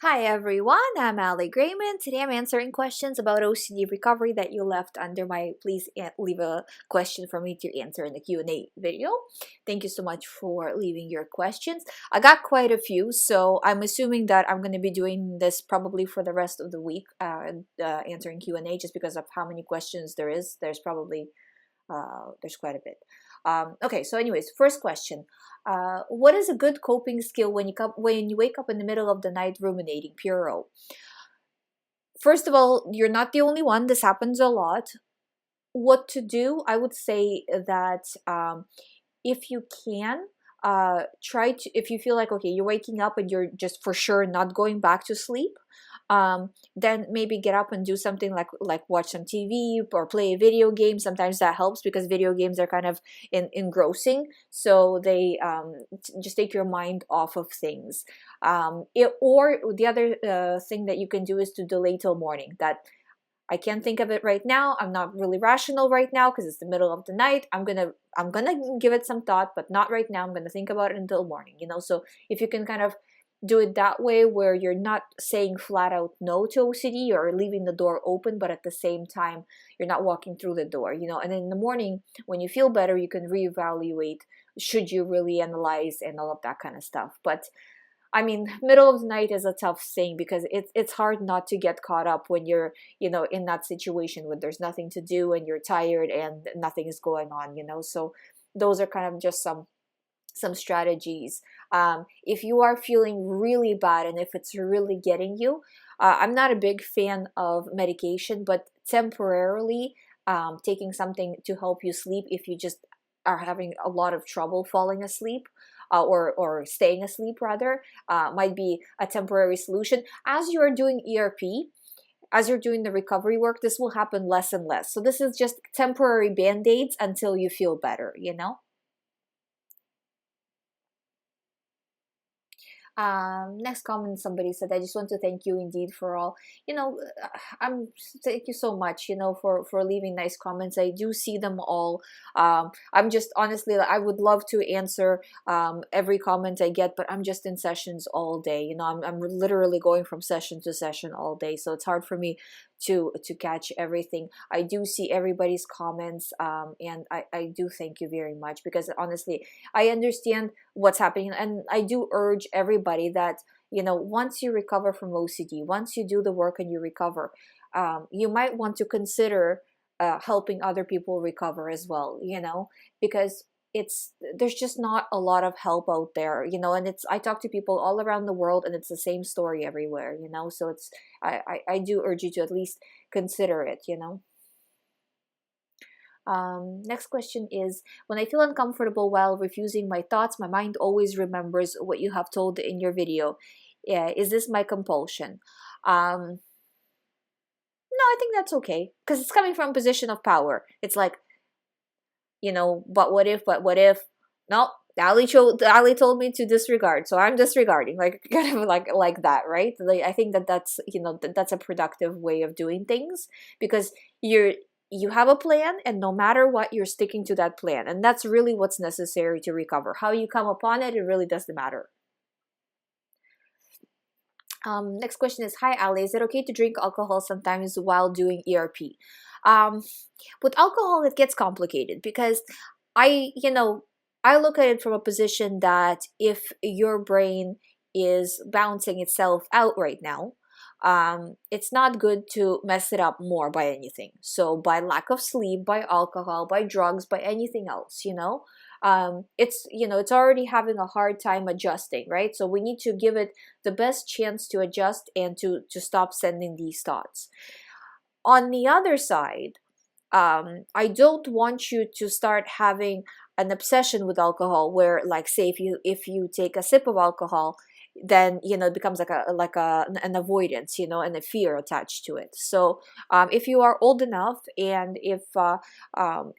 Hi everyone, I'm Ali GREYMOND. Today I'm answering questions about OCD recovery that you left under my please leave a question for me to answer in the Q&A video. Thank you so much for leaving your questions. I got quite a few, so I'm assuming that I'm going to be doing this probably for the rest of the week, answering Q&A just because of how many questions there is. There's quite a bit. Okay, so anyways, first question. What is a good coping skill when you wake up in the middle of the night ruminating? Puro. First of all, you're not the only one. This happens a lot. What to do? I would say that if you can, try to, if you feel like, okay, you're waking up and you're just for sure not going back to sleep, then maybe get up and do something like watch some TV or play a video game. Sometimes that helps because video games are kind of engrossing, so they just take your mind off of things. Or the other thing that you can do is to delay till morning. That I can't think of it right now. I'm not really rational right now because it's the middle of the night. I'm gonna give it some thought, but not right now. I'm gonna think about it until morning. So if you can kind of do it that way, where you're not saying flat out no to OCD or leaving the door open, but at the same time you're not walking through the door. And in the morning when you feel better, you can reevaluate. Should you really analyze and all of that kind of stuff? But I mean, middle of the night is a tough thing because it's hard not to get caught up when you're, in that situation where there's nothing to do and you're tired and nothing is going on. So those are kind of just some strategies. If you are feeling really bad and if it's really getting you, I'm not a big fan of medication, but temporarily taking something to help you sleep if you just are having a lot of trouble falling asleep, or staying asleep rather, might be a temporary solution. As you are doing ERP, as you're doing the recovery work, this will happen less and less. So this is just temporary band-aids until you feel better. Next comment, somebody said, I just want to thank you indeed for all, I'm thank you so much, for leaving nice comments. I do see them all. I'm just honestly, I would love to answer every comment I get, but I'm just in sessions all day. I'm literally going from session to session all day, so it's hard for me to catch everything. I do see everybody's comments, and I do thank you very much, because honestly, I understand what's happening, and I do urge everybody that, once you recover from OCD, once you do the work and you recover, you might want to consider helping other people recover as well, because there's just not a lot of help out there, and I talk to people all around the world and it's the same story everywhere, so I do urge you to at least consider it. Next question is, when I feel uncomfortable while refusing my thoughts, my mind always remembers what you have told in your video. Yeah, is this my compulsion? No, I think that's okay, because it's coming from a position of power. It's like, but what if, no, Ali told me to disregard, so I'm disregarding, like kind of like that, right? Like, I think that's a productive way of doing things, because you have a plan, and no matter what, you're sticking to that plan, and that's really what's necessary to recover. How you come upon it really doesn't matter. Next question is, hi Ali, is it okay to drink alcohol sometimes while doing ERP? Um, with alcohol, it gets complicated, because I, you know, I look at it from a position that if your brain is balancing itself out right now, it's not good to mess it up more by anything. So by lack of sleep, by alcohol, by drugs, by anything else. It's already having a hard time adjusting, right? So we need to give it the best chance to adjust and to stop sending these thoughts. On the other side, I don't want you to start having an obsession with alcohol, where, like, say if you take a sip of alcohol, then it becomes an avoidance, and a fear attached to it. So if you are old enough, and if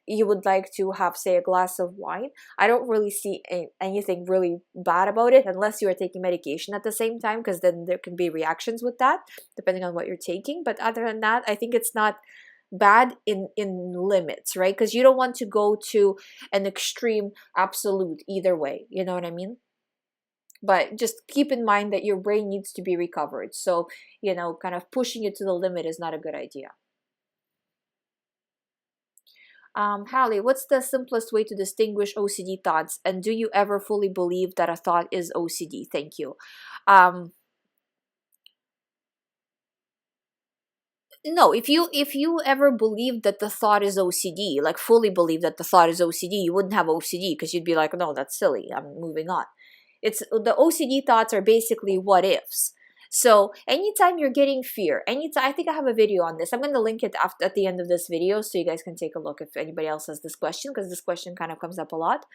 you would like to have, say, a glass of wine, I don't really see anything really bad about it, unless you are taking medication at the same time, because then there can be reactions with that depending on what you're taking. But other than that, I think it's not bad in limits, right? Because you don't want to go to an extreme absolute either way, you know what I mean? But just keep in mind that your brain needs to be recovered. So, kind of pushing it to the limit is not a good idea. Hallie, what's the simplest way to distinguish OCD thoughts? And do you ever fully believe that a thought is OCD? Thank you. Um, no, if you ever believed that the thought is OCD, like fully believe that the thought is OCD, you wouldn't have OCD, because you'd be like, no, that's silly. I'm moving on. It's the OCD thoughts are basically what ifs. So anytime you're getting fear, anytime, I think I have a video on this. I'm going to link it after, at the end of this video, so you guys can take a look if anybody else has this question, because this question kind of comes up a lot.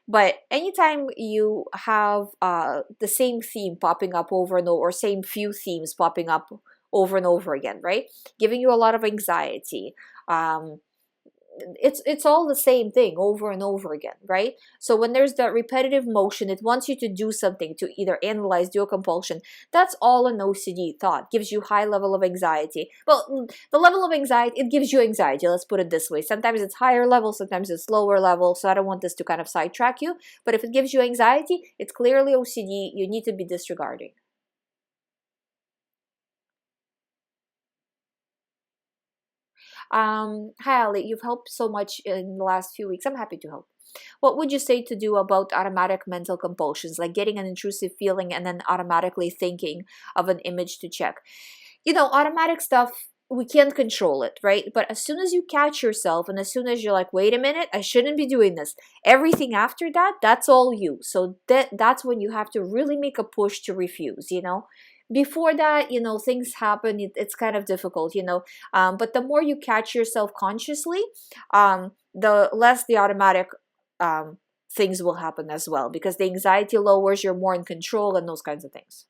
But anytime you have the same theme popping up over and over, or same few themes popping up over and over again, right? Giving you a lot of anxiety. It's all the same thing over and over again, right? So when there's that repetitive motion, it wants you to do something, to either analyze, do a compulsion. That's all an OCD thought. Gives you high level of anxiety. Well, the level of anxiety, it gives you anxiety, let's put it this way. Sometimes it's higher level, sometimes it's lower level, so I don't want this to kind of sidetrack you. But if it gives you anxiety, it's clearly OCD. You need to be disregarding. Hi Ali, you've helped so much in the last few weeks. I'm happy to help. What would you say to do about automatic mental compulsions, like getting an intrusive feeling and then automatically thinking of an image to check? Automatic stuff, we can't control it, right? But as soon as you catch yourself, and as soon as you're like, wait a minute, I shouldn't be doing this, everything after that, that's all you. So that's when you have to really make a push to refuse. Before that, things happen, it's kind of difficult. But the more you catch yourself consciously, the less the automatic things will happen as well, because the anxiety lowers, you're more in control, and those kinds of things.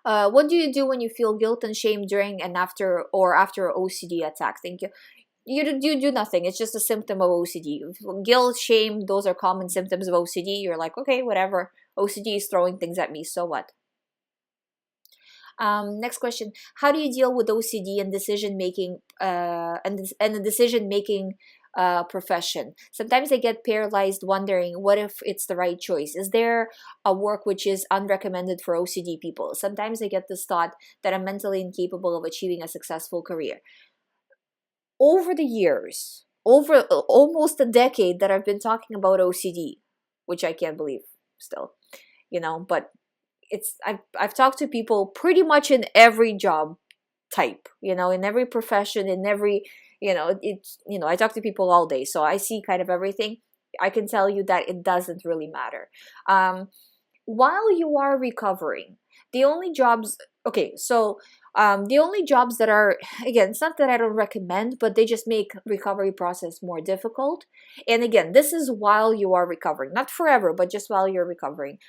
What do you do when you feel guilt and shame during and after, or after OCD attack? Thank you. You do nothing. It's just a symptom of OCD. Guilt, shame, those are common symptoms of OCD. You're like, okay, whatever. OCD is throwing things at me, so what? Next question: how do you deal with OCD and decision making, and the decision making profession? Sometimes I get paralyzed, wondering what if it's the right choice. Is there a work which is unrecommended for OCD people? Sometimes I get this thought that I'm mentally incapable of achieving a successful career. Over the years, over almost a decade that I've been talking about OCD, which I can't believe still, but I've talked to people pretty much in every job type, in every profession, in every, I talk to people all day, so I see kind of everything. I can tell you that it doesn't really matter. While you are recovering, the only jobs, okay, so the only jobs that are, again, it's not that I don't recommend, but they just make recovery process more difficult. And again, this is while you are recovering, not forever, but just while you're recovering.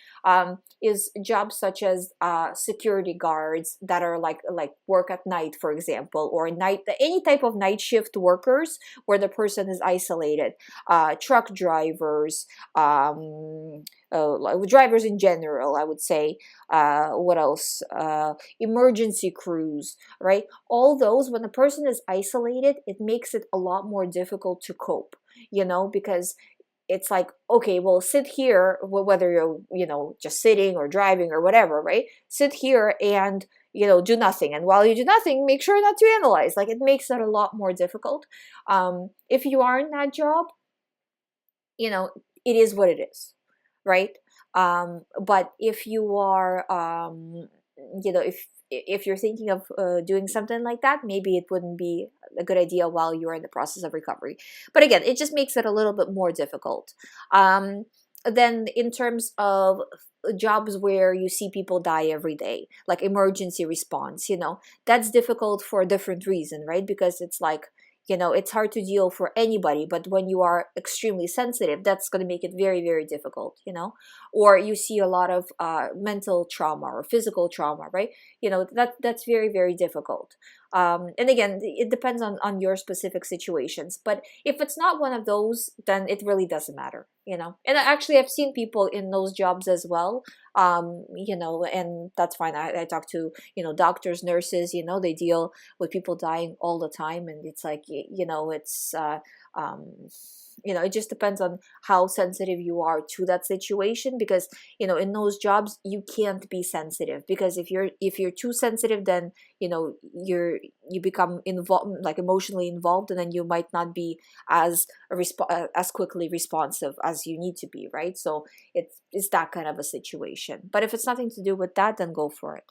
Is jobs such as security guards that are like work at night, for example, or any type of night shift workers where the person is isolated. Truck drivers, drivers in general, I would say. What else? Emergency crews, right? All those, when the person is isolated, it makes it a lot more difficult to cope, because it's like, okay, well, sit here, whether you're, just sitting or driving or whatever, right? Sit here and, do nothing. And while you do nothing, make sure not to analyze. Like, it makes it a lot more difficult. If you are in that job, it is what it is, right? But if you are, if you're thinking of doing something like that, maybe it wouldn't be a good idea while you're in the process of recovery. But again, it just makes it a little bit more difficult. Then in terms of jobs where you see people die every day, like emergency response, that's difficult for a different reason, right? Because it's like, it's hard to deal for anybody, but when you are extremely sensitive, that's going to make it very, very difficult, or you see a lot of mental trauma or physical trauma, right? That's very, very difficult. And again, it depends on your specific situations, but if it's not one of those, then it really doesn't matter, and actually I've seen people in those jobs as well, and that's fine. I talk to, doctors, nurses, they deal with people dying all the time, and it's like, it's it just depends on how sensitive you are to that situation, because in those jobs you can't be sensitive, because if you're too sensitive, then you become involved, like emotionally involved, and then you might not be as quickly responsive as you need to be, right? So it's that kind of a situation. But if it's nothing to do with that, then go for it.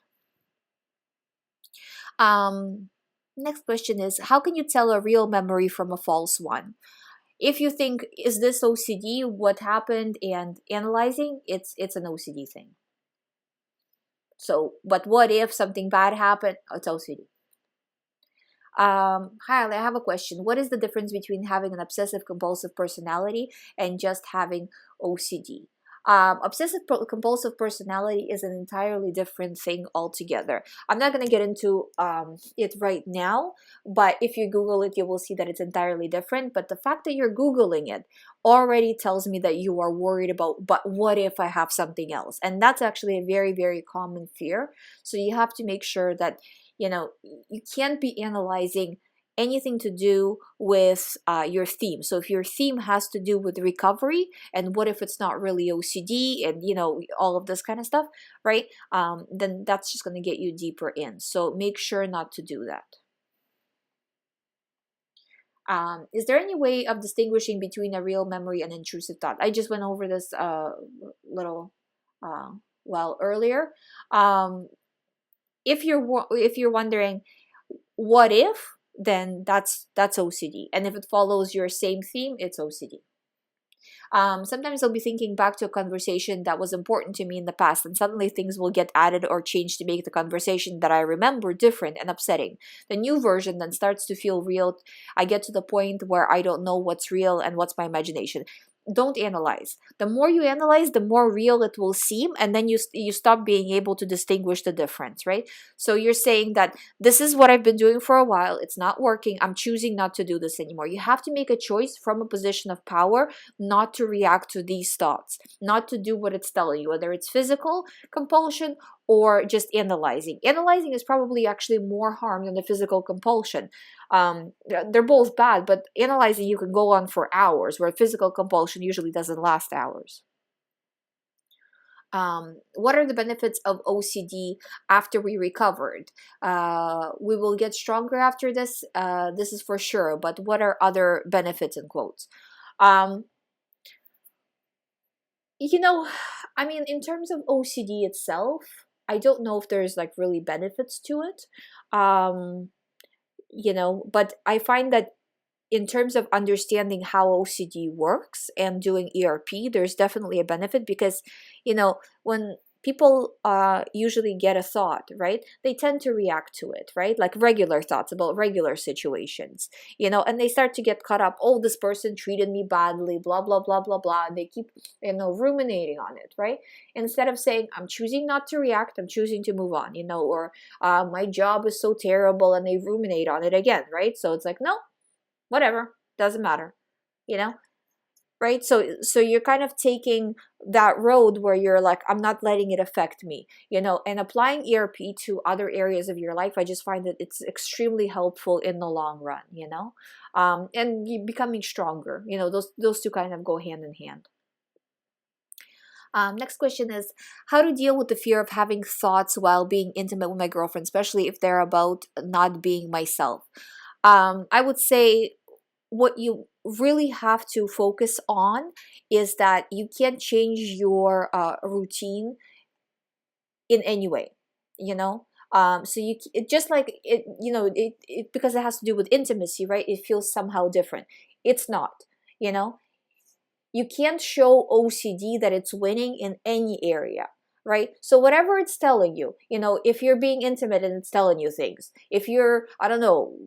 Next question is, how can you tell a real memory from a false one? If you think, is this OCD, what happened, and analyzing, it's an OCD thing. So, but what if something bad happened? It's OCD. Hi, I have a question. What is the difference between having an obsessive compulsive personality and just having OCD? Obsessive compulsive personality is an entirely different thing altogether. I'm not going to get into it right now, but if you Google it, you will see that it's entirely different. But the fact that you're Googling it already tells me that you are worried about, but what if I have something else? And that's actually a very, very common fear. So you have to make sure that you can't be analyzing anything to do with your theme. So if your theme has to do with recovery, and what if it's not really OCD, and all of this kind of stuff, right? Then that's just going to get you deeper in. So make sure not to do that. Is there any way of distinguishing between a real memory and intrusive thought? I just went over this little while earlier. If you're wondering what if, then that's OCD, and if it follows your same theme, it's OCD. Sometimes I'll be thinking back to a conversation that was important to me in the past, and suddenly things will get added or changed to make the conversation that I remember different and upsetting. The new version then starts to feel real. I get to the point where I don't know what's real and what's my imagination. Don't analyze. The more you analyze, the more real it will seem, and then you stop being able to distinguish the difference, right? So you're saying that this is what I've been doing for a while, it's not working, I'm choosing not to do this anymore. You have to make a choice from a position of power, not to react to these thoughts, not to do what it's telling you, whether it's physical compulsion or just analyzing. Analyzing is probably actually more harm than the physical compulsion. They're both bad, but analyzing, you can go on for hours, where physical compulsion usually doesn't last hours. What are the benefits of OCD after we recovered? We will get stronger after this. This is for sure. But what are other benefits, in quotes? I mean, in terms of OCD itself, I don't know if there's like really benefits to it. But I find that in terms of understanding how OCD works and doing ERP, there's definitely a benefit, because, when people usually get a thought, right, they tend to react to it, right? Like regular thoughts about regular situations, and they start to get caught up. Oh, this person treated me badly, blah, blah, blah, blah, blah. And they keep, ruminating on it, right? Instead of saying, I'm choosing not to react, I'm choosing to move on, or my job is so terrible, and they ruminate on it again, right? So it's like, no, whatever, doesn't matter, right? So you're kind of taking that road where you're like, I'm not letting it affect me, and applying ERP to other areas of your life. I just find that it's extremely helpful in the long run, and you becoming stronger, those two kind of go hand in hand. Next question is, how to deal with the fear of having thoughts while being intimate with my girlfriend, especially if they're about not being myself. I would say what you really have to focus on is that you can't change your routine in any way, so it just like it, because it has to do with intimacy, right? It feels somehow different. It's not, you know you can't show OCD that it's winning in any area, right? So whatever it's telling you, if you're being intimate and it's telling you things, if you're, I don't know,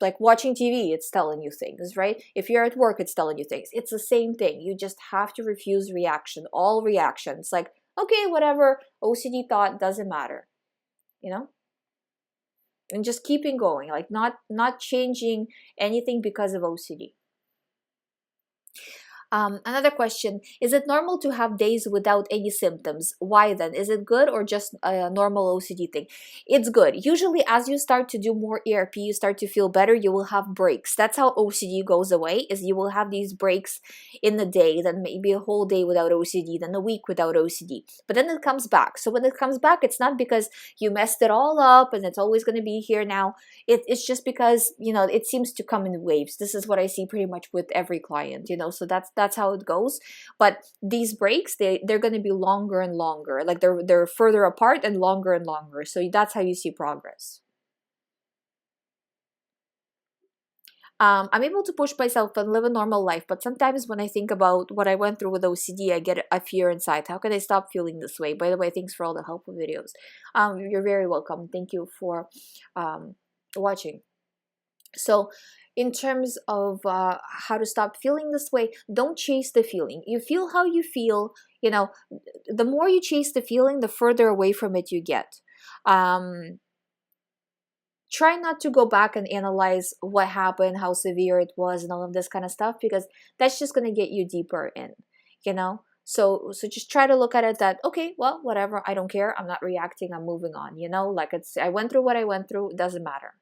like watching TV, it's telling you things, right? If you're at work, it's telling you things. It's the same thing. You just have to refuse reaction, all reactions. Like, okay, whatever, OCD thought, doesn't matter, and just keeping going, like not changing anything because of OCD. Another question, is it normal to have days without any symptoms? Why then? Is it good or just a normal OCD thing? It's good. Usually as you start to do more ERP, you start to feel better, you will have breaks. That's how OCD goes away, is you will have these breaks in the day, then maybe a whole day without OCD, then a week without OCD. But then it comes back. So when it comes back, it's not because you messed it all up and it's always going to be here now. It's just because, it seems to come in waves. This is what I see pretty much with every client, so that's how it goes. But these breaks, they're going to be longer and longer, like they're further apart and longer, so that's how you see progress. I'm able to push myself and live a normal life, but sometimes when I think about what I went through with OCD, I get a fear inside. How can I stop feeling this way? By the way, thanks for all the helpful videos. You're very welcome. Thank you for watching. So in terms of how to stop feeling this way, don't chase the feeling. You feel how you feel. The more you chase the feeling, the further away from it you get. Try not to go back and analyze what happened, how severe it was, and all of this kind of stuff, because that's just going to get you deeper in, so just try to look at it that, okay, well, whatever, I don't care, I'm not reacting, I'm moving on, like I went through what I went through, it doesn't matter.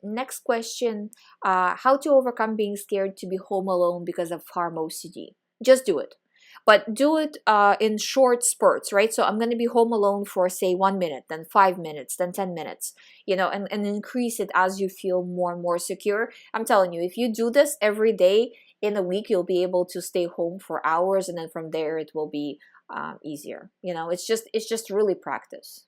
Next question, how to overcome being scared to be home alone because of farm OCD. Just do it. But do it in short spurts, right? So I'm going to be home alone for, say, 1 minute, then 5 minutes, then 10 minutes, and increase it as you feel more and more secure. I'm telling you, if you do this every day in a week, you'll be able to stay home for hours, and then from there it will be easier. It's just really practice,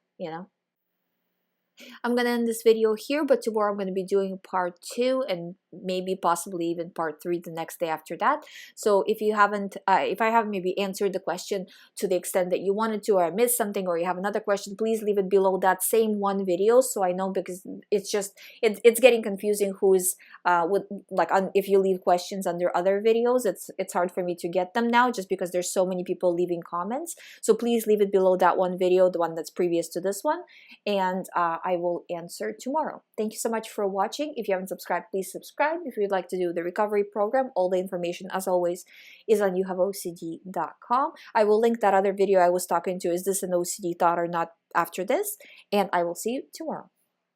I'm going to end this video here, but tomorrow I'm going to be doing part 2 and maybe possibly even part 3 the next day after that. So if you haven't, if I haven't maybe answered the question to the extent that you wanted to, or I missed something, or you have another question, please leave it below that same one video so I know, because it's getting confusing who's if you leave questions under other videos, it's hard for me to get them now just because there's so many people leaving comments. So please leave it below that one video, the one that's previous to this one, and I will answer tomorrow. Thank you so much for watching. If you haven't subscribed, please subscribe. If you'd like to do the recovery program, all the information, as always, is on youhaveocd.com. I will link that other video I was talking to, is this an OCD thought or not, after this, and I will see you tomorrow.